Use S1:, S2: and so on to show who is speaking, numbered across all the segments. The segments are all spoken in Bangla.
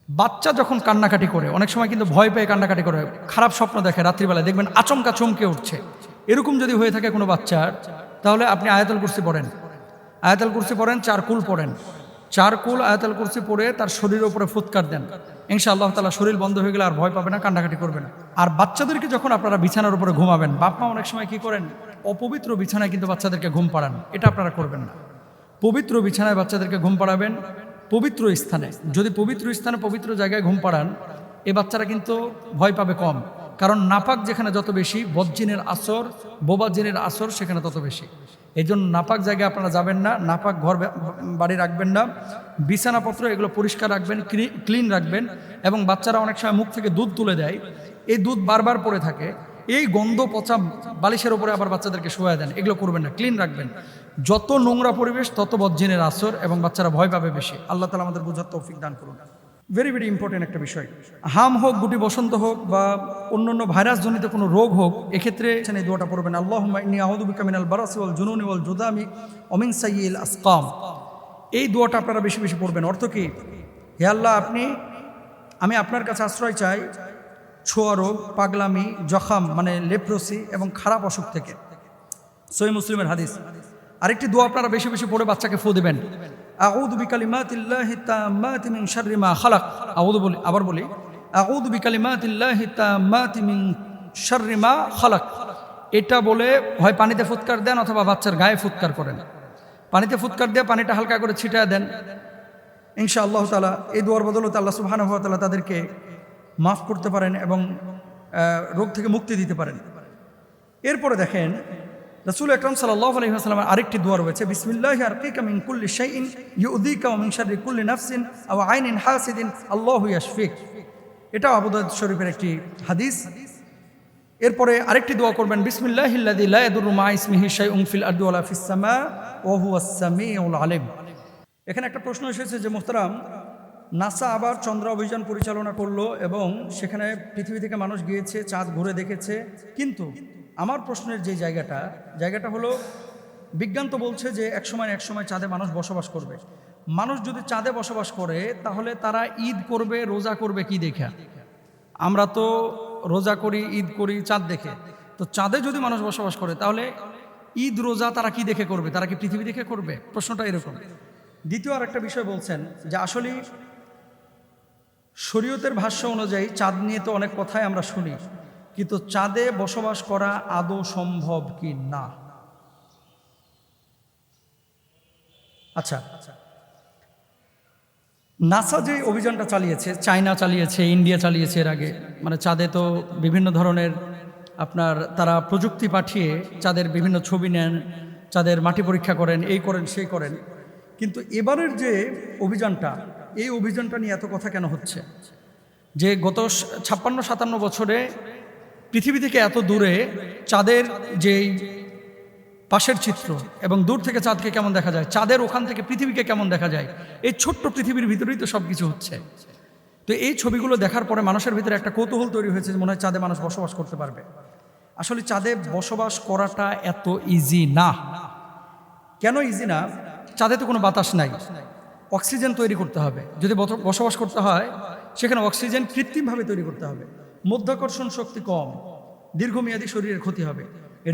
S1: বাচ্চা যখন কান্নাকাটি করে, অনেক সময় কিন্তু ভয় পেয়ে কান্নাকাটি করে, খারাপ স্বপ্ন দেখে, রাত্রিবেলায় দেখবেন আচমকা চমকে উঠছে, এরকম যদি হয়ে থাকে কোনো বাচ্চার, তাহলে আপনি আয়াতুল কুরসি পড়েন। আয়াতুল কুরসি পড়েন, 4 কুল পড়েন, 4 কুল আয়াতুল কুরসি পড়ে তার শরীরের উপরে ফুৎকার দেন। ইনশাআল্লাহ তাআলা শরীর বন্ধ হয়ে গেলে আর ভয় পাবে না, কান্নাকাটি করবে না। আর বাচ্চাদেরকে যখন আপনারা বিছানার উপরে ঘুমাবেন, বাপ মা অনেক সময় কি করেন, অপবিত্র বিছানায় কিন্তু বাচ্চাদেরকে ঘুম পাড়ান, এটা আপনারা করবেন না। পবিত্র বিছানায় বাচ্চাদেরকে ঘুম পাড়াবেন, পবিত্র স্থানে। যদি পবিত্র স্থানে পবিত্র জায়গায় ঘুম পাড়ান, এই বাচ্চারা কিন্তু ভয় পাবে কম। কারণ নাপাক যেখানে যত বেশি, বদজিনের আসর, বোবা জিনের আসর সেখানে তত বেশি। এই জন্য নাপাক জায়গায় আপনারা যাবেন না, নাপাক ঘর বাড়ি রাখবেন না, বিছানাপত্র এগুলো পরিষ্কার রাখবেন, ক্লিন রাখবেন। এবং বাচ্চারা অনেক সময় মুখ থেকে দুধ তুলে দেয়, এই দুধ বারবার পড়ে থাকে, এই গন্ধ পচা বালিশের উপরে আবার বাচ্চাদেরকে শোয়া দেন, এগুলো করবেন না, ক্লিন রাখবেন। যত নোংরা পরিবেশ তত বদজিনের আসর এবং বাচ্চারা ভয় পাবে বেশি। আল্লাহ তাআলা আমাদের বোঝার তৌফিক দান করুন। ভেরি ভেরি ইম্পর্টেন্ট একটা বিষয়। হাম হোক, গুটি বসন্ত হোক, বা অন্যান্য ভাইরাস জনিত কোনো রোগ হোক, এক্ষেত্রে এই দোয়াটা পড়বেন, আল্লাহুম্মা ইন্নী আউযু বিকা মিনাল বারাসি ওয়াল জুনুনি ওয়াল জুদামি ওয়া মিন সাইয়্যিল আসকাম। এই দোয়াটা আপনারা বেশি বেশি পড়বেন। অর্থ কি? হে আল্লাহ, আমি আপনার কাছে আশ্রয় চাই ছোঁয়া রোগ, পাগলামি, জখাম মানে লেপ্রোসি এবং খারাপ অসুখ থেকে। সহিহ মুসলিমের হাদিস। আরেকটি দোয়া আপনারা বেশি বেশি পড়ে বাচ্চাকে ফু দিবেন, আউযু বিকালিমাতিল্লাহি তাম্মাতি মিন শাররি মা খালাক। আবার বলি, আউযু বিকালিমাতিল্লাহি তাম্মাতি মিন শাররি মা খালাক। এটা বলে হয় পানিতে ফুৎকার দেন অথবা বাচ্চার গায়ে ফুৎকার করেন। পানিতে ফুৎকার দিয়ে পানিটা হালকা করে ছিটিয়ে দেন, ইনশাআল্লাহ তাআলা এই দোয়ার বদৌলতে আল্লাহ সুবহানাহু ওয়া তাআলা তাদেরকে মাফ করতে পারেন এবং রোগ থেকে মুক্তি দিতে পারেন। এরপরে দেখেন, রাসূল আকরাম সাল্লাল্লাহু আলাইহি ওয়াসাল্লামের আরেকটি দোয়া রয়েছে, বিসমিল্লাহি আরকিকা মিন কুল্লি শাইইন ইউযিকা ওয়া মিন শাররি কুল্লি নাফসিন আও আইনিন হাসিদিন আল্লাহু ইয়াশফিক। এটা আবু দাউদ শরীফের একটি হাদিস। এরপরে আরেকটি দোয়া করবেন, বিসমিল্লাহিল্লাযী লা ইয়াদুররু মা ইসমিহি শাইউন ফিল আরদি ওয়ালা ফিস সামা ওয়া হুয়াস সামিউল আলিম। এখানে একটা প্রশ্ন এসেছে যে মুহতারাম, নাসা আবার চন্দ্র অভিযান পরিচালনা করলো এবং সেখানে পৃথিবী থেকে মানুষ গিয়েছে, চাঁদ ঘুরে দেখেছে, কিন্তু আমার প্রশ্নের যে জায়গাটা হলো, বিজ্ঞান তো বলছে যে এক সময় চাঁদে মানুষ বসবাস করবে। মানুষ যদি চাঁদে বসবাস করে তাহলে তারা ঈদ করবে, রোজা করবে কি দেখে? আমরা তো রোজা করি, ঈদ করি চাঁদ দেখে। তো চাঁদে যদি মানুষ বসবাস করে তাহলে ঈদ রোজা তারা কি দেখে করবে? তারা কি পৃথিবী দেখে করবে? প্রশ্নটা এরকম। দ্বিতীয় আর একটা বিষয় বলছেন যে আসলে শরীয়তের ভাষ্য অনুযায়ী চাঁদ নিয়ে তো অনেক কথাই আমরা শুনি, কিন্তু চাঁদে বসবাস করা আদৌ সম্ভব কি না? আচ্ছা, নাসা যে অভিযানটা চালিয়েছে, চায়না চালিয়েছে, ইন্ডিয়া চালিয়েছে এর আগে, মানে চাঁদে তো বিভিন্ন ধরনের তারা প্রযুক্তি পাঠিয়ে চাঁদের বিভিন্ন ছবি নেন, চাঁদের মাটি পরীক্ষা করেন, এই করেন সেই করেন। কিন্তু এবারের যে অভিযানটা, এই অভিযানটা নিয়ে এত কথা কেন হচ্ছে? যে গত 56-57 বছরে পৃথিবী থেকে এত দূরে চাঁদের যেই পাশের চিত্র এবং দূর থেকে চাঁদকে কেমন দেখা যায়, চাঁদের ওখান থেকে পৃথিবীকে কেমন দেখা যায়, এই ছোট্ট পৃথিবীর ভিতরেই তো সব কিছু হচ্ছে। তো এই ছবিগুলো দেখার পরে মানুষের ভিতরে একটা কৌতূহল তৈরি হয়েছে যে মনে হয় চাঁদে মানুষ বসবাস করতে পারবে। আসলে চাঁদে বসবাস করাটা এত ইজি না। কেন ইজি না? চাঁদে তো কোনো বাতাস নাই, অক্সিজেন তৈরি করতে হবে। যদি বসবাস করতে হয় সেখানে অক্সিজেন কৃত্রিমভাবে তৈরি করতে হবে, মধ্যাকর্ষণ শক্তি কম, দীর্ঘমেয়াদী শরীরের ক্ষতি হবে,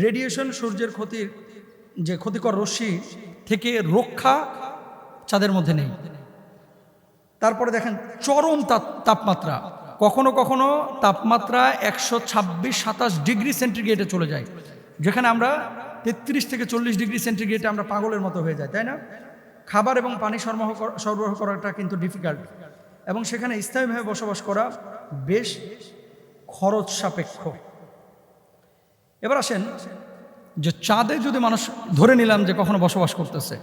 S1: রেডিয়েশন সূর্যের যে ক্ষতিকর রশ্মি থেকে রক্ষা চাঁদের মধ্যে নেই। তারপরে দেখেন চরম তাপমাত্রা, কখনো কখনো তাপমাত্রা 126-27 ডিগ্রি সেন্টিগ্রেডে চলে যায়, যেখানে আমরা 33 থেকে 40 ডিগ্রি সেন্টিগ্রেডে আমরা পাগলের মতো হয়ে যাই, তাই না? খাবার এবং পানি সরবরাহ করাটা কিন্তু ডিফিকাল্ট, এবং সেখানে স্থায়ীভাবে বসবাস করা বেশ খরচ সাপেক্ষ। এবার আসেন যে চাঁদে যদি মানুষ ধরে নিলাম যে কখনো বসবাস করতেছে,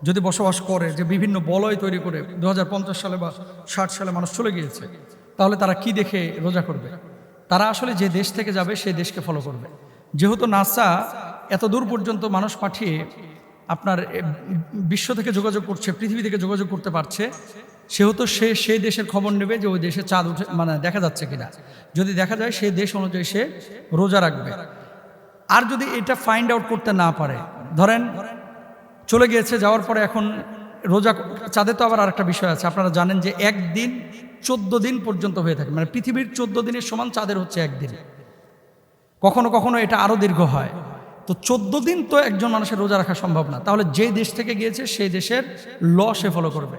S1: যদি বসবাস করে, যে বিভিন্ন বলয় তৈরি করে 2050 সালে বা 60 সালে মানুষ চলে গিয়েছে, তাহলে তারা কি দেখে রোজা করবে? তারা আসলে যে দেশ থেকে যাবে সেই দেশকে ফলো করবে। যেহেতু নাসা এত দূর পর্যন্ত মানুষ পাঠিয়ে বিশ্ব থেকে যোগাযোগ করছে, পৃথিবী থেকে যোগাযোগ করতে পারছে, সেহেতু সেই দেশের খবর নেবে যে ওই দেশে চাঁদ উঠে দেখা যাচ্ছে কিনা। যদি দেখা যায় সেই দেশ অনুযায়ী সে রোজা রাখবে। আর যদি এটা ফাইন্ড আউট করতে না পারে, ধরেন চলে গিয়েছে, যাওয়ার পরে এখন রোজা চাঁদে তো আবার আরেকটা বিষয় আছে, আপনারা জানেন যে একদিন 14 দিন পর্যন্ত হয়ে থাকে, মানে পৃথিবীর 14 দিনের সমান চাঁদের হচ্ছে একদিন, কখনো কখনো এটা আরও দীর্ঘ হয়। তো 14 দিন তো একজন মানুষের রোজা রাখা সম্ভব না, তাহলে যে দেশ থেকে গিয়েছে সেই দেশের ল সে ফলো করবে।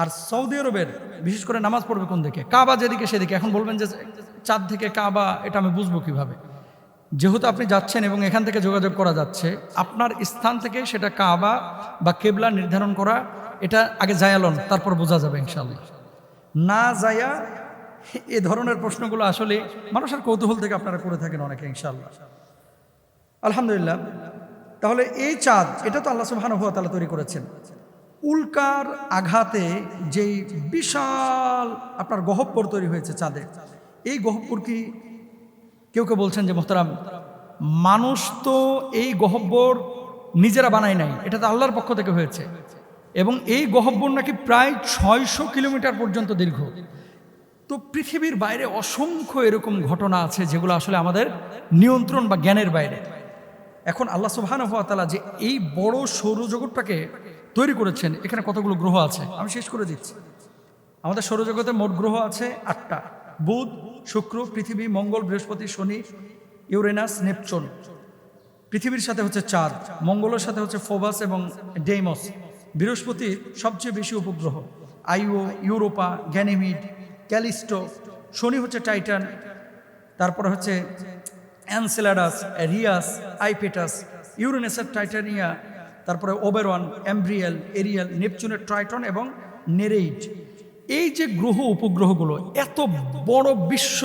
S1: আর সৌদি আরবের বিশেষ করে নামাজ পড়বে কোন দিকে, কাবা যেদিকে সেদিকে। এখন বলবেন যে চাঁদ থেকে কাবা, এটা আমি বুঝবো কিভাবে? যেহেতু আপনি যাচ্ছেন এবং এখান থেকে যোগাযোগ করা যাচ্ছে, আপনার স্থান থেকে সেটা কাবা বা কেবলা নির্ধারণ করা, এটা আগে জায়ালন, তারপর বোঝা যাবে ইনশাল্লাহ। না যায়া এ ধরনের প্রশ্নগুলো আসলে মানুষের কৌতূহল থেকে আপনারা করে থাকেন অনেকে, ইনশাল্লাহ। আলহামদুলিল্লাহ। তাহলে এই চাঁদ, এটা তো আল্লাহ সুবহানাহু ওয়া তাআলা তৈরি করেছেন। উল্কার আঘাতে যেই বিশাল আপনার গহ্বর তৈরি হয়েছে চাঁদে, এই গহ্বর কি কেউ কেউ বলছেন যে মোহতারাম, মানুষ তো এই গহ্বর নিজেরা বানায় নাই, এটা তো আল্লাহর পক্ষ থেকে হয়েছে। এবং এই গহ্বর নাকি প্রায় 600 কিলোমিটার পর্যন্ত দীর্ঘ। তো পৃথিবীর বাইরে অসংখ্য এরকম ঘটনা আছে যেগুলো আসলে আমাদের নিয়ন্ত্রণ বা জ্ঞানের বাইরে। এখন আল্লাহ সুবহানাহু ওয়া তাআলা যে এই বড় সৌরজগৎটাকে তৈরি করেছেন, এখানে কতগুলো গ্রহ আছে আমি শেষ করে দিচ্ছি। আমাদের সৌরজগতে মোট গ্রহ আছে 8টা: বুধ, শুক্র, পৃথিবী, মঙ্গল, বৃহস্পতি, শনি, ইউরেনাস, নেপচুন। পৃথিবীর সাথে হচ্ছে চাঁদ, মঙ্গলের সাথে হচ্ছে ফোবাস এবং ডেইমস। বৃহস্পতির সবচেয়ে বেশি উপগ্রহ আইও, ইউরোপা, গ্যানিমিড, ক্যালিস্টো। শনি হচ্ছে টাইটান, তারপরে হচ্ছে এনসেলাডাস, রিয়াস, আইপেটাস। ইউরেনাসের টাইটানিয়া, তারপরে ওবেরন, এমব্রিয়েল, এরিয়াল। নেপচুনের ট্রাইটন এবং নেরেইড। এই যে গ্রহ উপগ্রহগুলো, এত বড় বিশ্ব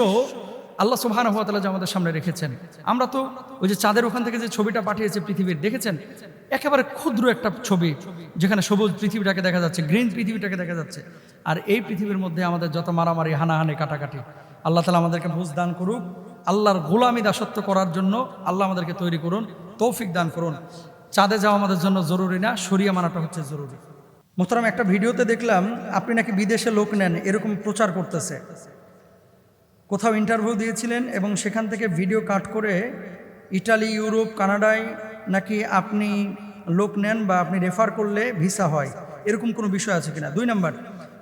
S1: আল্লাহ সুবহানাহু ওয়া তাআলা যে আমাদের সামনে রেখেছেন। আমরা তো ওই যে চাঁদের ওখান থেকে যে ছবিটা পাঠিয়েছে পৃথিবীর, দেখেছেন? একেবারে ক্ষুদ্র একটা ছবি, যেখানে সবুজ পৃথিবীটাকে দেখা যাচ্ছে, গ্রিন পৃথিবীটাকে দেখা যাচ্ছে। আর এই পৃথিবীর মধ্যে আমাদের যত মারামারি, হানাহানি, কাটাকাটি। আল্লাহ তাআলা আমাদেরকে বুঝ দান করুক, আল্লাহর গোলামি দাসত্ব করার জন্য আল্লাহ আমাদেরকে তৈরি করুন, তৌফিক দান করুন। চাঁদে যাওয়া আমাদের জন্য জরুরি না, শরিয়া মানাটা হচ্ছে জরুরি। মোহতারাম, একটা ভিডিওতে দেখলাম আপনি নাকি বিদেশে লোক নেন, এরকম প্রচার করতেছে। কোথাও ইন্টারভিউ দিয়েছিলেন এবং সেখান থেকে ভিডিও কাট করে ইটালি, ইউরোপ, কানাডায় নাকি আপনি লোক নেন বা আপনি রেফার করলে ভিসা হয়, এরকম কোনো বিষয় আছে কিনা? 2 নম্বর,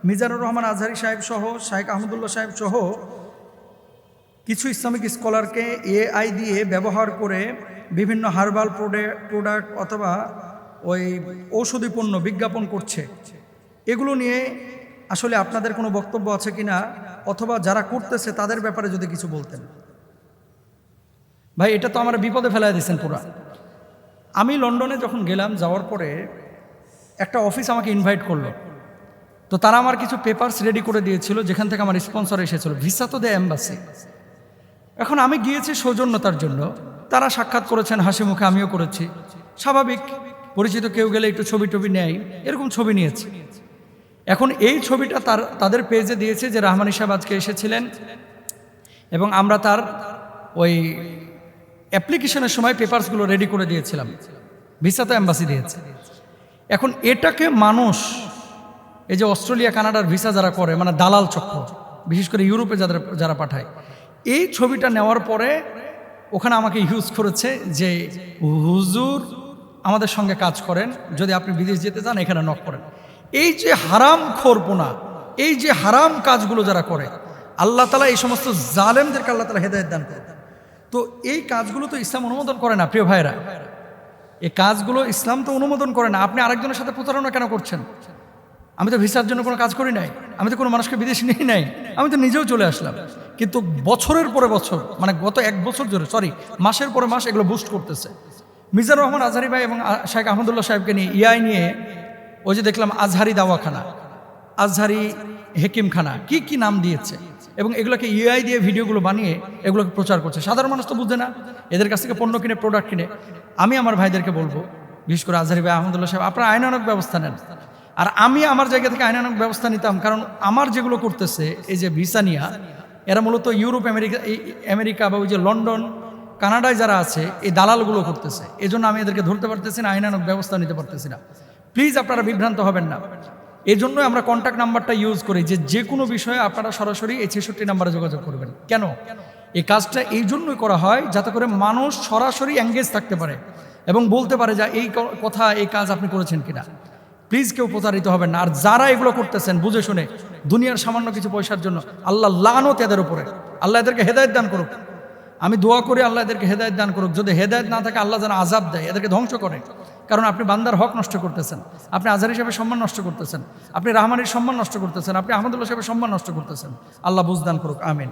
S1: মিজানুর রহমান আজহারি সাহেব সহ, শাইখ আহমদুল্লাহ সাহেব সহ কিছু ইসলামিক স্কলারকে এআই দিয়ে ব্যবহার করে বিভিন্ন হার্বাল প্রোডাক্ট অথবা ওই ঔষধি পণ্য বিজ্ঞাপন করছে। এগুলো নিয়ে আসলে আপনাদের কোনো বক্তব্য আছে কিনা, অথবা যারা করতেছে তাদের ব্যাপারে যদি কিছু বলতেন। ভাই, এটা তো আমার বিপদে ফেলাই দিয়েছেন পুরা। আমি লন্ডনে যখন গেলাম, যাওয়ার পরে একটা অফিস আমাকে ইনভাইট করলো। তো তারা আমার কিছু পেপারস রেডি করে দিয়েছিল, যেখান থেকে আমার স্পন্সর এসেছিল। ভিসা তো দেয় এম্বাসি। এখন আমি গিয়েছি সৌজন্যতার জন্য, তারা সাক্ষাৎ করেছেন হাসি মুখে, আমিও করেছি। স্বাভাবিক, পরিচিত কেউ গেলে একটু ছবি টবি নেয়, এরকম ছবি নিয়েছি। এখন এই ছবিটা তাদের পেজে দিয়েছে যে রাহমানি সাহেব আজকে এসেছিলেন এবং আমরা তার ওই অ্যাপ্লিকেশনের সময় পেপারসগুলো রেডি করে দিয়েছিলাম। ভিসা তো এম্বাসি দিয়েছে। এখন এটাকে মানুষ, এই যে অস্ট্রেলিয়া, কানাডার ভিসা যারা করে, মানে দালাল চক্র, বিশেষ করে ইউরোপে যারা পাঠায়, এই ছবিটা নেওয়ার পরে ওখানে আমাকে ইউজ করেছে যে হুজুর আমাদের সঙ্গে কাজ করেন, যদি আপনি বিদেশ যেতে চান এখানে নক করেন। এই যে হারাম খোরপোনা, এই যে হারাম কাজগুলো যারা করে, আল্লাহ তাআলা এই সমস্ত জালেমদেরকে আল্লাহ তাআলা হেদায়েত দান করেন। তো এই কাজগুলো তো ইসলাম অনুমোদন করে না, প্রিয় ভাইরা। এই কাজগুলো ইসলাম তো অনুমোদন করে না। আপনি আরেকজনের সাথে প্রতারণা কেন করছেন? আমি তো ভিসার জন্য কোনো কাজ করি নাই, আমি তো কোনো মানুষকে বিদেশে নিই নাই, আমি তো নিজেও চলে আসলাম। কিন্তু বছরের পরে বছর, মানে গত 1 বছর ধরে, মাসের পরে মাস এগুলো বুস্ট করতেছে। মিজানুর রহমান আজহারি ভাই এবং শাইখ আহমদুল্লাহ সাহেবকে নিয়ে ইআই নিয়ে ওই যে দেখলাম আজহারি দাওয়াখানা, আজহারি হেকিমখানা, কি কি নাম দিয়েছে, এবং এগুলোকে ইআই দিয়ে ভিডিওগুলো বানিয়ে এগুলোকে প্রচার করছে। সাধারণ মানুষ তো বুঝে না, এদের কাছ থেকে পণ্য কিনে, প্রোডাক্ট কিনে। আমি আমার ভাইদেরকে বলবো, বিশেষ করে আজহারি ভাই, আহমদুল্লাহ সাহেব, আপনারা আইনানুগ ব্যবস্থা নেন। আর আমি আমার জায়গা থেকে আইনানুগ ব্যবস্থা নিতাম, কারণ আমার যেগুলো করতেছে এই যে ভিসা নিয়া, এরা মূলত ইউরোপ, আমেরিকা বা ওই যে লন্ডন, কানাডায় যারা আছে, এই দালালগুলো করতেছে। এই জন্য আমি এদেরকে ধরতে পারতেছি না, আইনানুগ ব্যবস্থা নিতে পারতেছি না। প্লিজ আপনারা বিভ্রান্ত হবেন না। এই জন্যই আমরা কন্ট্যাক্ট নাম্বারটা ইউজ করি, যে কোনো বিষয়ে আপনারা সরাসরি এই 66 নাম্বারে যোগাযোগ করবেন। কেন? এই কাজটা এই জন্যই করা হয় যাতে করে মানুষ সরাসরি এঙ্গেজ থাকতে পারে এবং বলতে পারে যে এই কথা, এই কাজ আপনি করেছেন কিনা। প্লিজ কেউ প্রতারিত হবেন না। আর যারা এগুলো করতেছেন বুঝে শুনে দুনিয়ার সামান্য কিছু পয়সার জন্য, আল্লাহ লানত এদের উপরে, আল্লাহ এদেরকে হেদায়েত দান করুক। আমি দোয়া করি আল্লাহ এদেরকে হেদায়েত দান করুক। যদি হেদায়েত না থাকে আল্লাহ যেন আযাব দেয়, এদেরকে ধ্বংস করে। কারণ আপনি বান্দার হক নষ্ট করতেছেন, আপনি আজহারী সাহেবের সম্মান নষ্ট করতেছেন, আপনি রাহমানির সম্মান নষ্ট করতেছেন, আপনি আহমদুল্লাহ সাহেবের সম্মান নষ্ট করতেছেন। আল্লাহ বুঝদান করুক, আমিন।